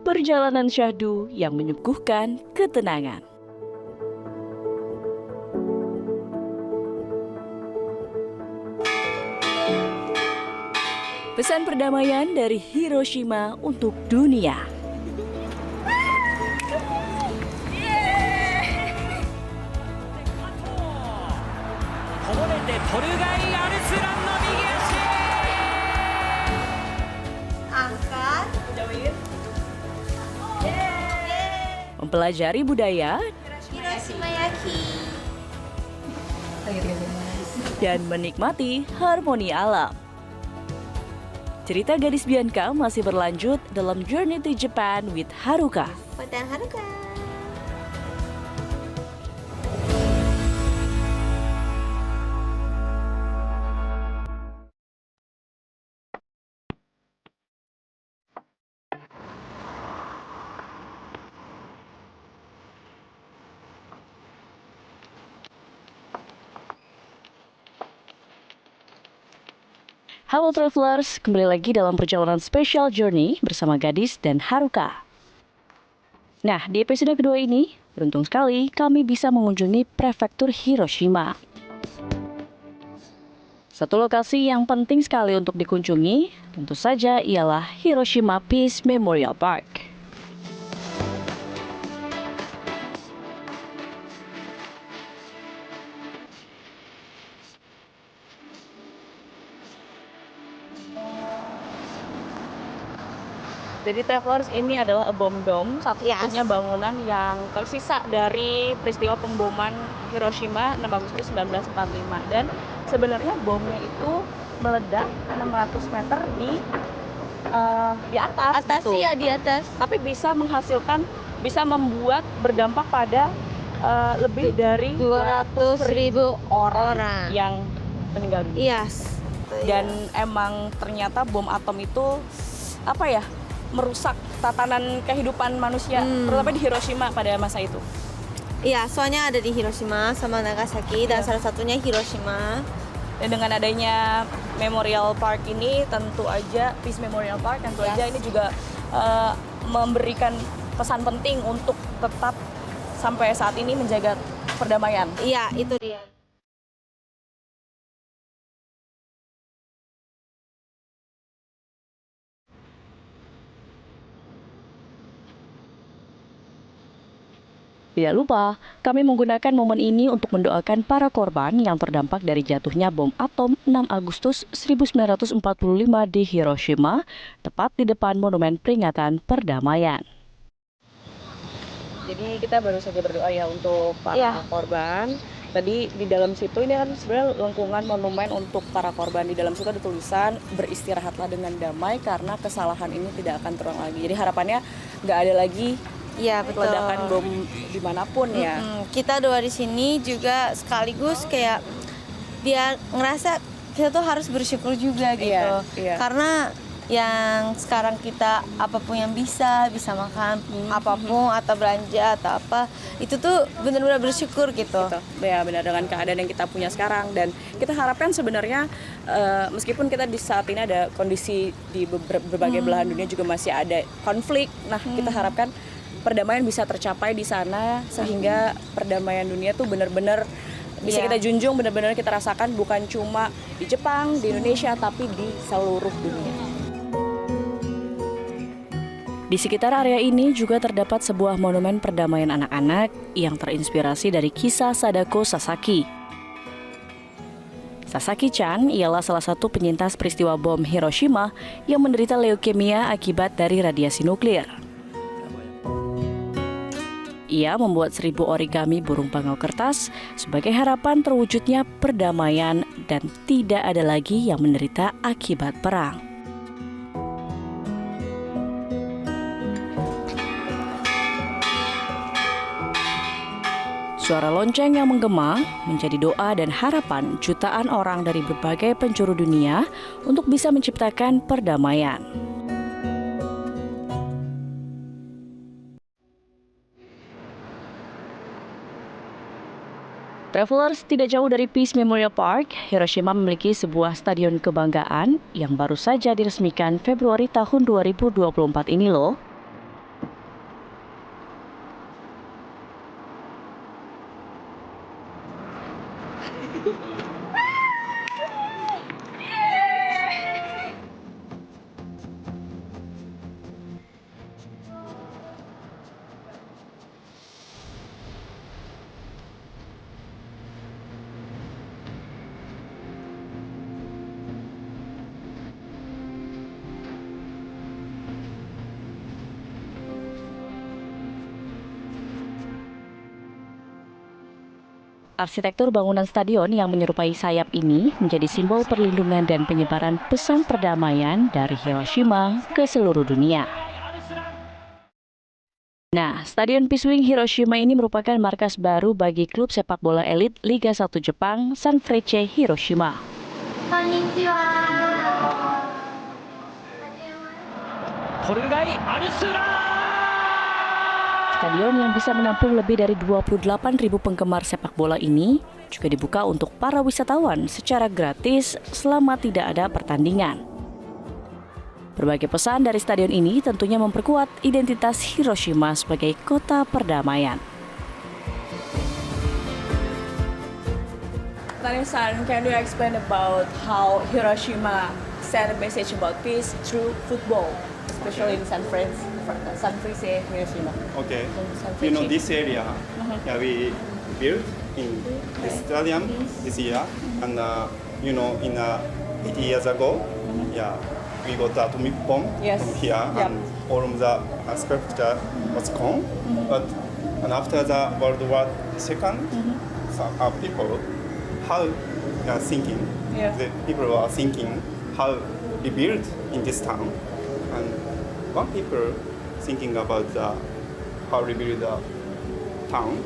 perjalanan syahdu yang menyuguhkan ketenangan. Pesan perdamaian dari Hiroshima untuk dunia. Angkat. Mempelajari budaya Hiroshima Yaki. dan menikmati harmoni alam. Cerita gadis Bianca masih berlanjut dalam Journey to Japan with Haruka. Hotel Haruka. Halo Travelers, kembali lagi dalam perjalanan spesial Journey bersama Gadis dan Haruka. Nah, di episode kedua ini, beruntung sekali kami bisa mengunjungi prefektur Hiroshima. Satu lokasi yang penting sekali untuk dikunjungi, tentu saja ialah Hiroshima Peace Memorial Park. Jadi Travelers, ini adalah bom dome, satu-satunya bangunan yang tersisa dari peristiwa pemboman Hiroshima 6 Agustus 1945. Dan sebenarnya bomnya itu meledak 600 meter di atas gitu. Iya, di atas. Tapi bisa membuat berdampak pada lebih dari 200.000 orang yang meninggal dunia. Yes. Dan emang ternyata bom atom itu merusak tatanan kehidupan manusia, terutama di Hiroshima pada masa itu. Iya, soalnya ada di Hiroshima sama Nagasaki dan salah satunya Hiroshima. Dan dengan adanya Memorial Park ini, tentu aja Peace Memorial Park, tentu aja ini juga memberikan pesan penting untuk tetap sampai saat ini menjaga perdamaian. Iya, itu dia. Tidak lupa, kami menggunakan momen ini untuk mendoakan para korban yang terdampak dari jatuhnya bom atom 6 Agustus 1945 di Hiroshima, tepat di depan Monumen Peringatan Perdamaian. Jadi kita baru saja berdoa ya untuk para korban. Tadi di dalam situ ini kan sebenarnya lengkungan monumen untuk para korban. Di dalam situ ada tulisan beristirahatlah dengan damai karena kesalahan ini tidak akan terulang lagi. Jadi harapannya nggak ada lagi ledakan bom dimanapun ya. Kita doa di sini juga sekaligus kayak biar ngerasa kita tuh harus bersyukur juga gitu. Karena yang sekarang kita apapun yang bisa makan apapun atau belanja atau apa itu tuh benar-benar bersyukur gitu. Ya benar, dengan keadaan yang kita punya sekarang. Dan kita harapkan sebenarnya meskipun kita di saat ini ada kondisi di berbagai belahan dunia juga masih ada konflik. Nah kita harapkan perdamaian bisa tercapai di sana sehingga perdamaian dunia tuh benar-benar bisa kita junjung, benar-benar kita rasakan bukan cuma di Jepang, di Indonesia, tapi di seluruh dunia. Di sekitar area ini juga terdapat sebuah monumen perdamaian anak-anak yang terinspirasi dari kisah Sadako Sasaki. Sasaki-chan ialah salah satu penyintas peristiwa bom Hiroshima yang menderita leukemia akibat dari radiasi nuklir. Ia membuat 1000 origami burung pangau kertas sebagai harapan terwujudnya perdamaian dan tidak ada lagi yang menderita akibat perang. Suara lonceng yang menggema menjadi doa dan harapan jutaan orang dari berbagai penjuru dunia untuk bisa menciptakan perdamaian. Travelers, tidak jauh dari Peace Memorial Park, Hiroshima memiliki sebuah stadion kebanggaan yang baru saja diresmikan Februari tahun 2024 ini loh. Arsitektur bangunan stadion yang menyerupai sayap ini menjadi simbol perlindungan dan penyebaran pesan perdamaian dari Hiroshima ke seluruh dunia. Nah, Stadion Piswing Hiroshima ini merupakan markas baru bagi klub sepak bola elit Liga 1 Jepang Sanfrecce Hiroshima. Konnichiwa. Stadion yang bisa menampung lebih dari 28.000 penggemar sepak bola ini juga dibuka untuk para wisatawan secara gratis selama tidak ada pertandingan. Berbagai pesan dari stadion ini tentunya memperkuat identitas Hiroshima sebagai kota perdamaian. Tani-san, can you explain about how Hiroshima send a message about peace through football, especially in Sanfrecce, Hiroshima? Okay. You know this area, yeah, we built in this stadium this year, and you know, in 80 years ago, yeah, we got the atomic bomb Yes. from here, Yep. and all of the sculpture was gone. But and after the World War II, some people how thinking, Yeah. the people are thinking how rebuild in this town, and one people thinking about the how rebuild the town,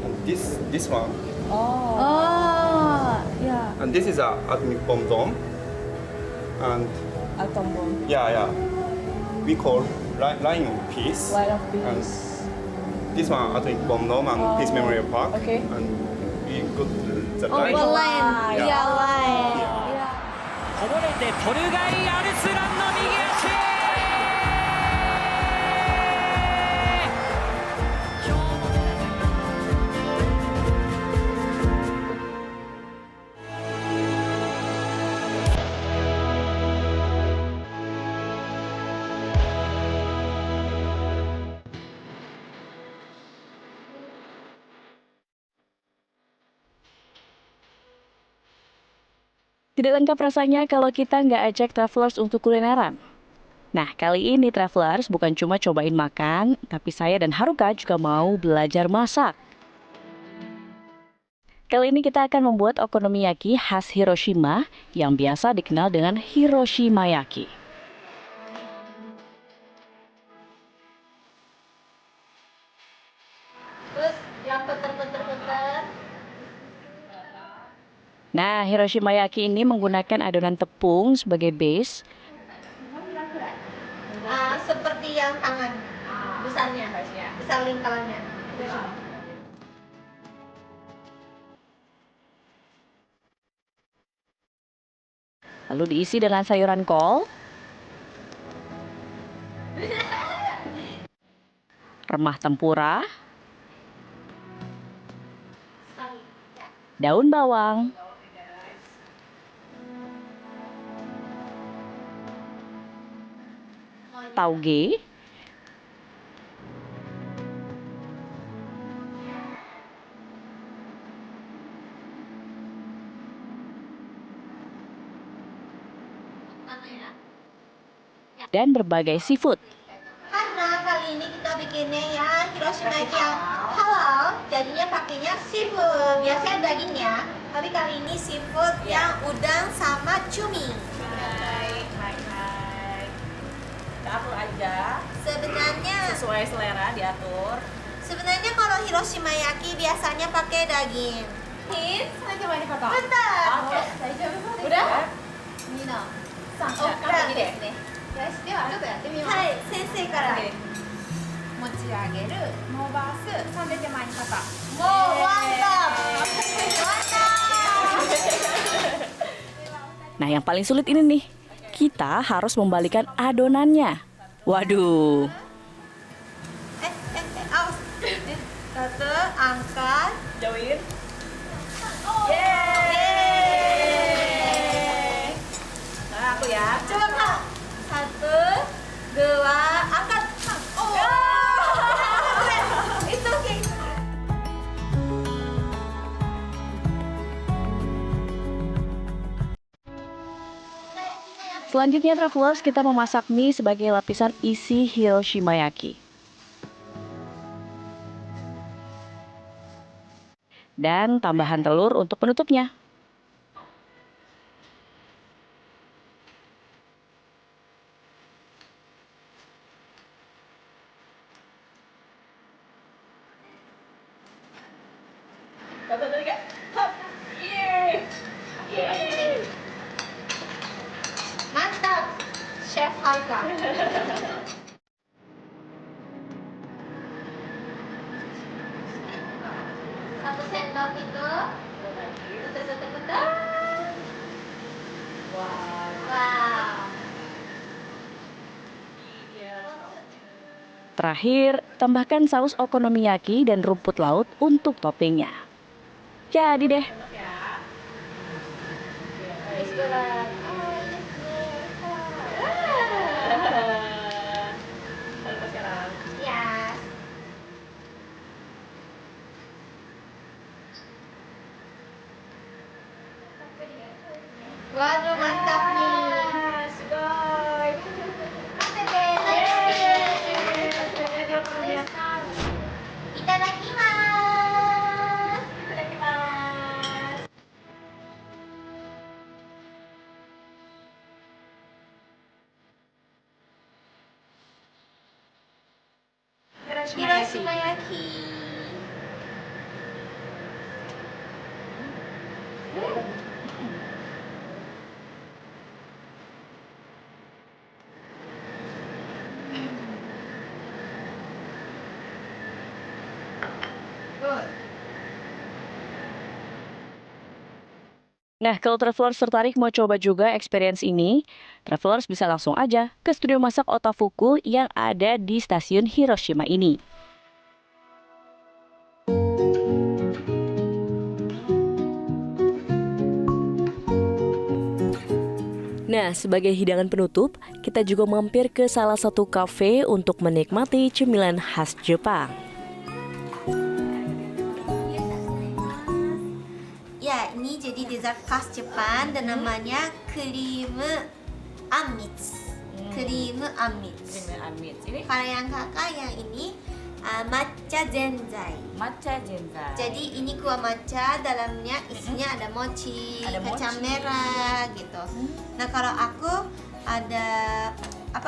and this one, Oh, ya. and this is a atomic bomb dome, and Atom bomb. yeah, we call line of peace. Line of And peace. this one atomic bomb dome and Peace Memorial Park. Okay. And we got the Oh, line. it's Line. line. Ya, line. Yeah. Ya. こぼれてポルガイ・アルスランの右足。Tidak lengkap rasanya kalau kita nggak ajak travelers untuk kulineran. Nah, kali ini travelers bukan cuma cobain makan, tapi saya dan Haruka juga mau belajar masak. Kali ini kita akan membuat okonomiyaki khas Hiroshima yang biasa dikenal dengan Hiroshimayaki. Terus yang puter-puter-puter. Nah, Hiroshimayaki ini menggunakan adonan tepung sebagai base. Seperti yang tangan besarnya, besar lingkarannya. Lalu diisi dengan sayuran kol, remah tempura, daun bawang, tauge, dan berbagai seafood. Karena kali ini kita bikinnya ya Hiroshima yang halal, jadinya pakainya seafood. Biasanya dagingnya, tapi kali ini seafood yang udang sama cumi. Hai. Kita atur aja, Sebenarnya, sesuai selera diatur. sebenarnya kalau Hiroshima yaki biasanya pakai daging. Bentar. Udah? Hai, senseiから。持ち上げるノーバース3で手前に肩 Wow, mantap. Nah, yang paling sulit ini nih. Kita harus membalikan adonannya. Waduh. Awas. Satu, angkat. Jauhin. Yeay. Nah, aku ya. Coba Kak. Satu, dua, angkat. Oh. Itu oke. Selanjutnya travelers, kita memasak mie sebagai lapisan isi Hiroshimayaki. dan tambahan telur untuk penutupnya. Mantap, Chef Alka. Satu sendok itu, betul. Wow. Terakhir, tambahkan saus okonomiyaki dan rumput laut untuk toppingnya. Jadi deh. Restoran. Ya. Waduh, mantap nih. Sugoi. Itadakimasu. Hiroshima yaki. Good. Nah, kalau travelers tertarik mau coba juga experience ini, travelers bisa langsung aja ke studio masak Otafuku yang ada di stasiun Hiroshima ini. Nah, sebagai hidangan penutup, kita juga mampir ke salah satu kafe untuk menikmati cemilan khas Jepang. Ya, ini jadi dessert khas Jepang dan namanya krim amitsu. Krim amitsu. Ini Kalau yang kakak yang ini matcha zenzai. matcha zenzai. Jadi ini kuah matcha, dalamnya isinya ada mochi, Ada kacang mochi. merah gitu. Nah kalau aku ada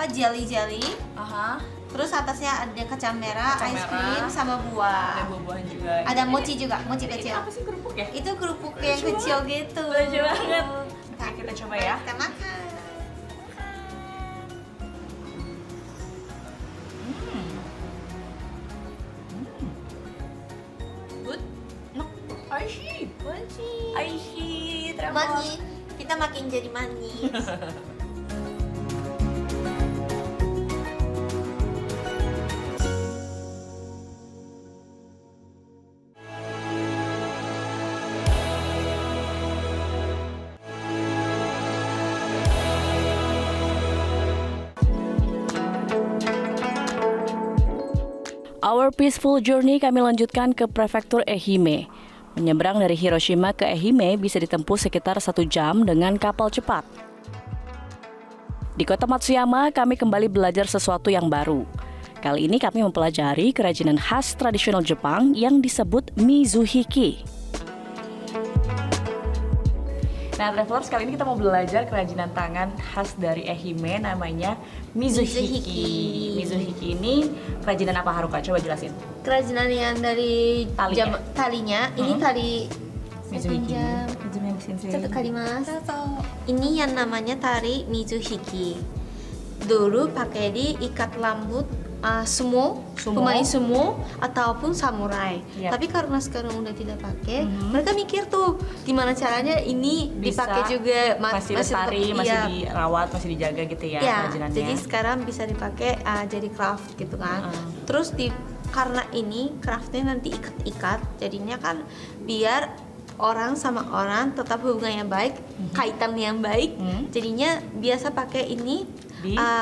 jelly, Aha, terus atasnya ada kacang merah, Kacang ice merah. cream sama buah. buah-buahan juga. Ada mochi juga, mochi kecil. sih kerupuk ya? Itu kerupuk yang kecil gitu. Lucu banget. Nah, Kita coba ya. Kita makan. Good. Aishi. Aishi. Manis. Kita makin jadi manis. Our peaceful journey kami lanjutkan ke prefektur Ehime. Menyeberang dari Hiroshima ke Ehime bisa ditempuh sekitar 1 jam dengan kapal cepat. Di kota Matsuyama, kami kembali belajar sesuatu yang baru. Kali ini kami mempelajari kerajinan khas tradisional Jepang yang disebut mizuhiki. Nah, travelers, kali ini kita mau belajar kerajinan tangan khas dari Ehime namanya mizuhiki. Mizuhiki ini kerajinan apa, Haruka? Coba jelasin. Kerajinan yang dari Talinya. talinya, ini tali Mizuhiki. Satu kali mas. Ini yang namanya tari mizuhiki. Dulu pakai di ikat rambut sumo, pemain sumo ataupun samurai. Yap. Tapi karena sekarang udah tidak pakai, mereka mikir tuh gimana caranya ini dipakai juga masih lestari, tetap- masih iya. dirawat, masih dijaga gitu ya, Ya, kerajinannya. jadi sekarang bisa dipakai jadi craft gitu kan. Terus karena ini craftnya nanti ikat-ikat, jadinya kan biar orang sama orang tetap hubungan yang baik, kaitan yang baik. Jadinya biasa pakai ini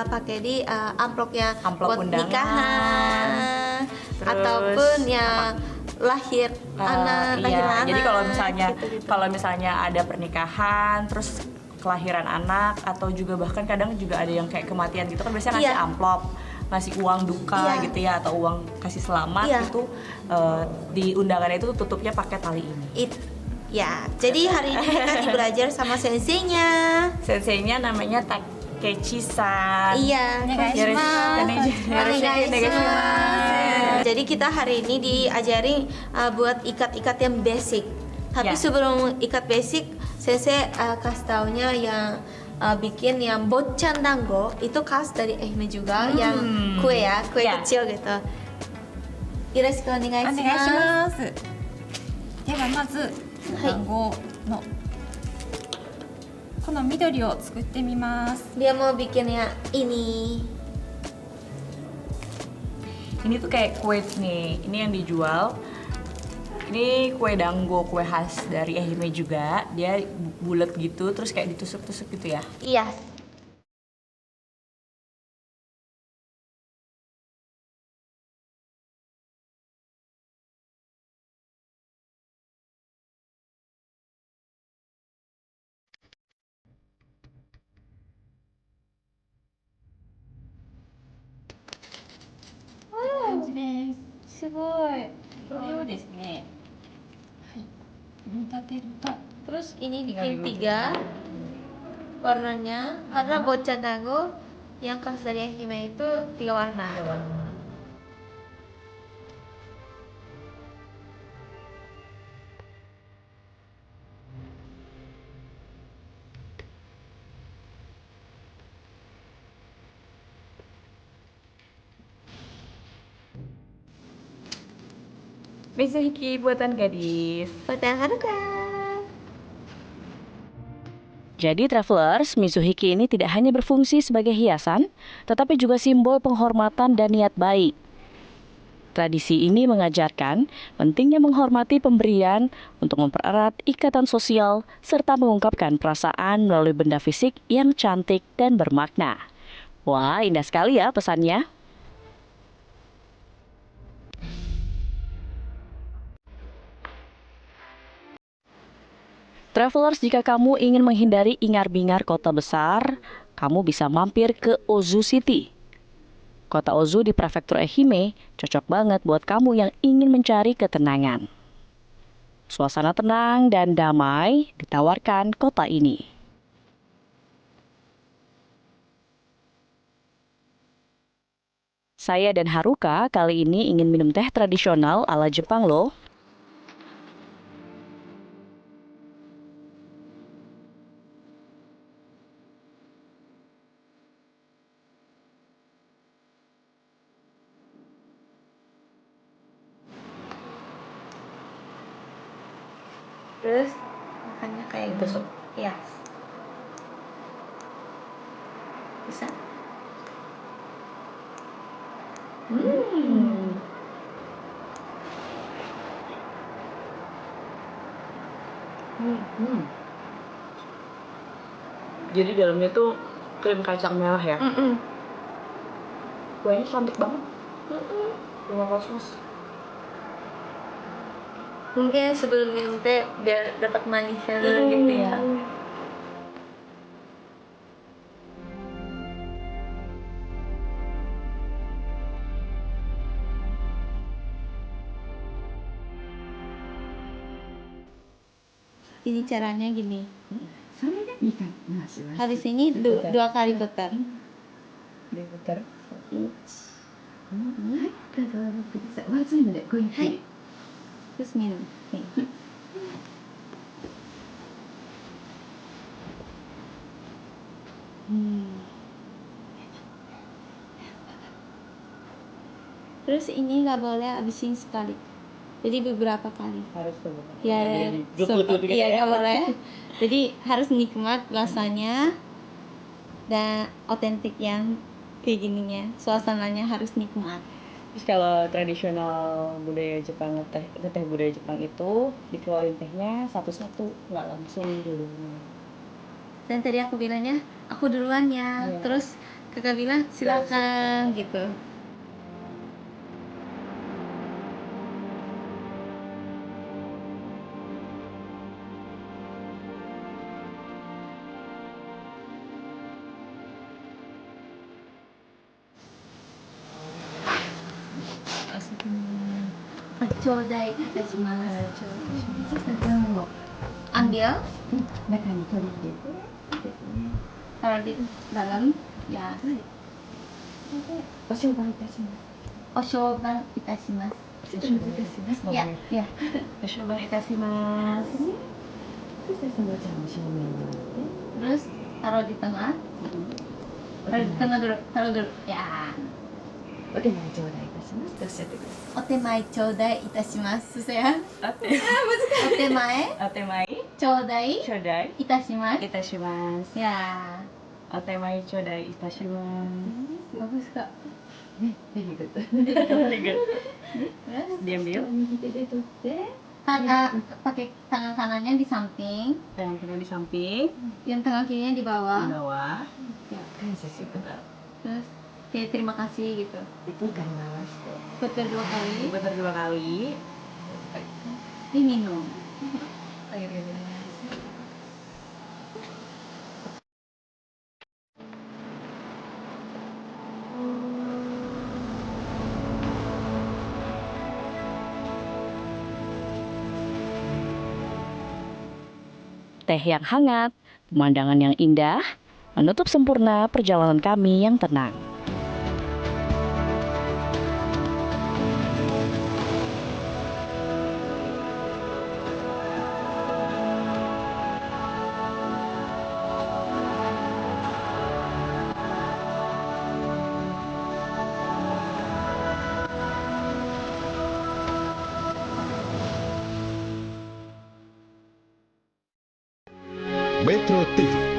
pakai di amplop yang Amplop buat undangan. nikahan Terus ataupun yang lahir anak, iya, lahir anak. jadi gitu-gitu. kalau misalnya ada pernikahan, terus kelahiran anak, atau juga bahkan kadang juga ada yang kayak kematian gitu kan biasanya ngasih Iya. amplop ngasih uang duka gitu ya, atau uang kasih selamat itu di undangannya itu tutupnya pakai tali ini. Ya, jadi hari ini kita belajar sama senseinya. Senseinya namanya Takechi-san. Iya, jadi kita hari ini diajari buat ikat-ikat yang basic. Tapi sebelum ikat basic, sensei kasih taunya yang bikin yang bochan dango itu khas dari Ehime juga, yang kue kecil gitu. Yoroshiku onegai shimasu. ではまず団子のこの緑を作ってみます。 Dia mau bikinnya ini. Ini tuh kayak kue nih, ini yang dijual. Ini kue dango, kue khas dari Ehime juga. Dia bulat gitu, terus kayak ditusuk-tusuk gitu ya. Iya. Terus ini bikin 3 warnanya, karena bochan dango yang khas dari Ehime itu 3 warna. Mizuhiki buatan gadis. Buatan Haruka. Jadi travelers, Mizuhiki ini tidak hanya berfungsi sebagai hiasan, tetapi juga simbol penghormatan dan niat baik. Tradisi ini mengajarkan pentingnya menghormati pemberian untuk mempererat ikatan sosial serta mengungkapkan perasaan melalui benda fisik yang cantik dan bermakna. Wah, indah sekali ya pesannya. Travelers, jika kamu ingin menghindari ingar-bingar kota besar, kamu bisa mampir ke Ozu City. Kota Ozu di prefektur Ehime cocok banget buat kamu yang ingin mencari ketenangan. Suasana tenang dan damai ditawarkan kota ini. Saya dan Haruka kali ini ingin minum teh tradisional ala Jepang loh. Terus makannya kayak Ditusuk. Iya. Bisa? Jadi dalamnya tuh krim kacang merah ya. Kuahnya cantik banget. Terima kasih mas. Mungkin sebelum minum teh biar dapat manisnya dulu gitu ya. Ini caranya gini. Habis ini 2 kali putar. Diputar. Hai. Terus minum. Terus ini nggak boleh habisin sekali. Jadi beberapa kali. Harus tuh. Ya, iya nggak boleh. Jadi harus nikmat rasanya dan otentik yang kayak gininya. Suasananya harus nikmat. Terus kalau tradisional budaya Jepang, teh budaya Jepang itu dikeluarin tehnya satu-satu, nggak langsung dulu. Dan tadi aku bilangnya aku duluan ya. Iya. Terus kakak bilang silakan gitu. Chodai itasimasu. Ambil. Taruh di dalam. Ya. Oshoban itasimasu. Ya, ya. Oshoban itasimasu. Terus taruh di tengah. Taruh di tengah dulu. Taruh dulu. Ya. Otemai chodai itasimasu. Susah ya? Otemai Otemai chodai chodai itasimasu. itashimasu. Ya. Otemai chodai itashimasu. Bagus kak. Very good. Diambil. Pakai tangan kanannya di samping, Tangan kiri di samping, yang tangan kirinya di di bawah. bawah. Terus kayak terima kasih gitu. Putar 2 kali. Putar 2 kali. Diminum. Teh yang hangat, pemandangan yang indah, menutup sempurna perjalanan kami yang tenang. Metro TV